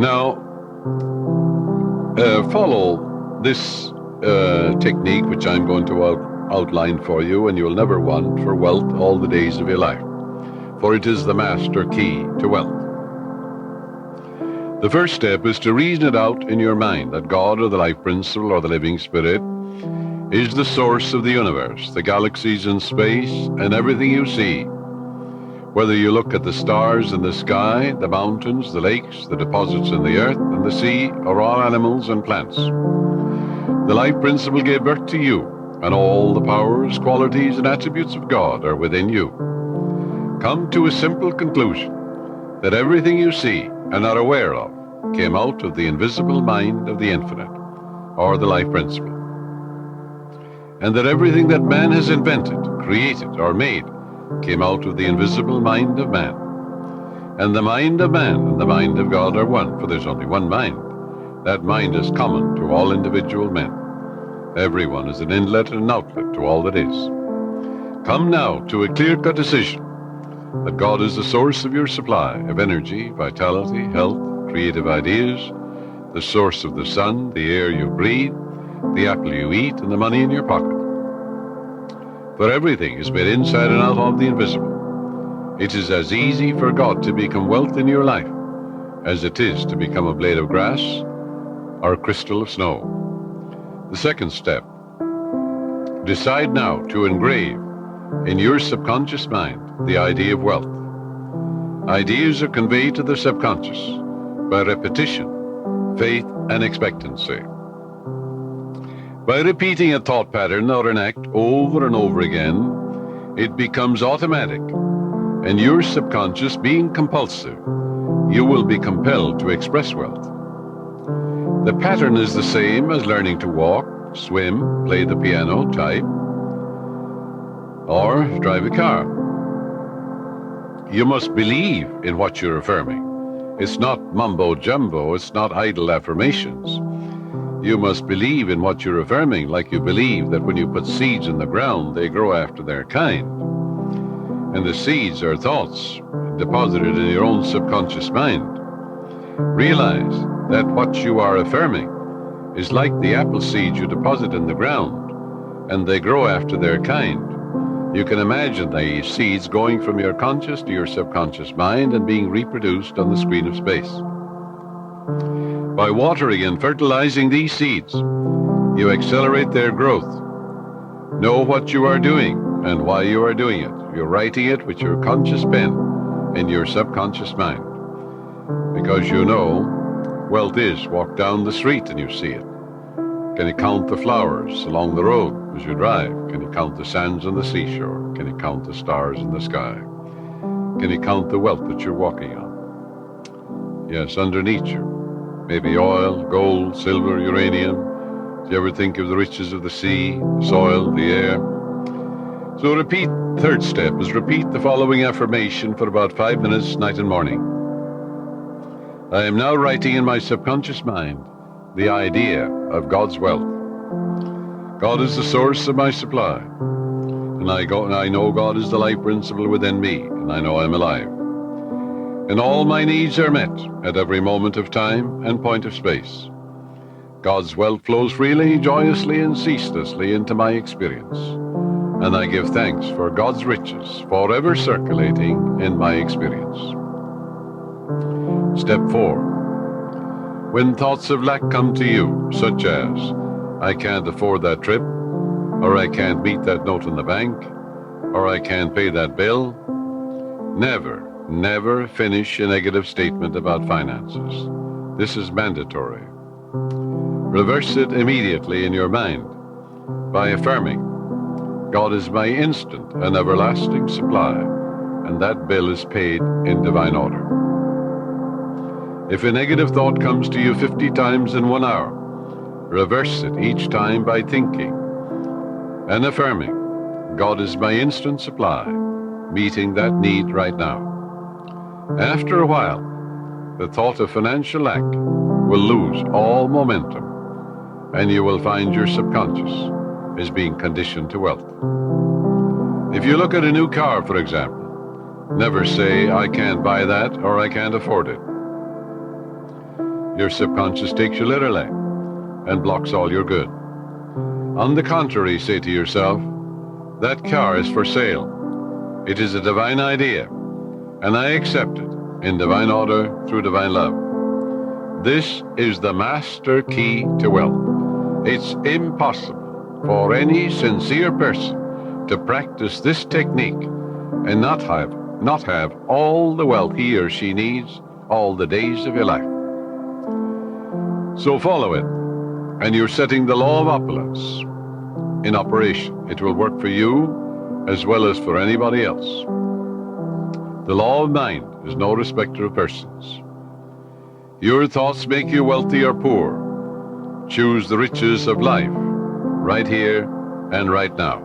Now, follow this technique which I'm going to outline for you, and you'll never want for wealth all the days of your life, for it is the master key to wealth. The first step is to reason it out in your mind that God, or the life principle, or the living spirit, is the source of the universe, the galaxies in space, and everything you see. Whether you look at the stars in the sky, the mountains, the lakes, the deposits in the earth and the sea, or all animals and plants. The life principle gave birth to you, and all the powers, qualities, and attributes of God are within you. Come to a simple conclusion that everything you see and are aware of came out of the invisible mind of the infinite, or the life principle. And that everything that man has invented, created, or made came out of the invisible mind of man. And the mind of man and the mind of God are one, for there's only one mind. That mind is common to all individual men. Everyone is an inlet and an outlet to all that is. Come now to a clear-cut decision that God is the source of your supply of energy, vitality, health, creative ideas, the source of the sun, the air you breathe, the apple you eat, and the money in your pocket. For everything is made inside and out of the invisible. It is as easy for God to become wealth in your life as it is to become a blade of grass or a crystal of snow. The second step, decide now to engrave in your subconscious mind the idea of wealth. Ideas are conveyed to the subconscious by repetition, faith, and expectancy. By repeating a thought pattern or an act over and over again, it becomes automatic, and your subconscious being compulsive, you will be compelled to express wealth. The pattern is the same as learning to walk, swim, play the piano, type, or drive a car. You must believe in what you're affirming. It's not mumbo-jumbo, it's not idle affirmations. You must believe in what you're affirming, like you believe that when you put seeds in the ground, they grow after their kind. And the seeds are thoughts deposited in your own subconscious mind. Realize that what you are affirming is like the apple seeds you deposit in the ground, and they grow after their kind. You can imagine the seeds going from your conscious to your subconscious mind and being reproduced on the screen of space. By watering and fertilizing these seeds, you accelerate their growth. Know what you are doing and why you are doing it. You're writing it with your conscious pen in your subconscious mind. Because you know, wealth is walk down the street and you see it. Can you count the flowers along the road as you drive? Can you count the sands on the seashore? Can you count the stars in the sky? Can you count the wealth that you're walking on? Yes, underneath you. Maybe oil, gold, silver, uranium. Do you ever think of the riches of the sea, the soil, the air? So repeat, third step is repeat the following affirmation for about 5 minutes, night and morning. I am now writing in my subconscious mind the idea of God's wealth. God is the source of my supply, and I know God is the life principle within me, and I know I'm alive. And all my needs are met at every moment of time and point of space. God's wealth flows freely, joyously, and ceaselessly into my experience, and I give thanks for God's riches forever circulating in my experience. Step 4. When thoughts of lack come to you, such as, I can't afford that trip, or I can't meet that note in the bank, or I can't pay that bill, never finish a negative statement about finances. This is mandatory. Reverse it immediately in your mind by affirming, God is my instant and everlasting supply, and that bill is paid in divine order. If a negative thought comes to you 50 times in 1 hour, reverse it each time by thinking and affirming, God is my instant supply, meeting that need right now. After a while, the thought of financial lack will lose all momentum, and you will find your subconscious is being conditioned to wealth. If you look at a new car, for example, never say, I can't buy that or I can't afford it. Your subconscious takes you literally and blocks all your good. On the contrary, say to yourself, that car is for sale. It is a divine idea, and I accept it in divine order through divine love. This is the master key to wealth. It's impossible for any sincere person to practice this technique and not have all the wealth he or she needs all the days of your life. So follow it, and you're setting the law of opulence in operation. It will work for you as well as for anybody else. The law of mind is no respecter of persons. Your thoughts make you wealthy or poor. Choose the riches of life right here and right now.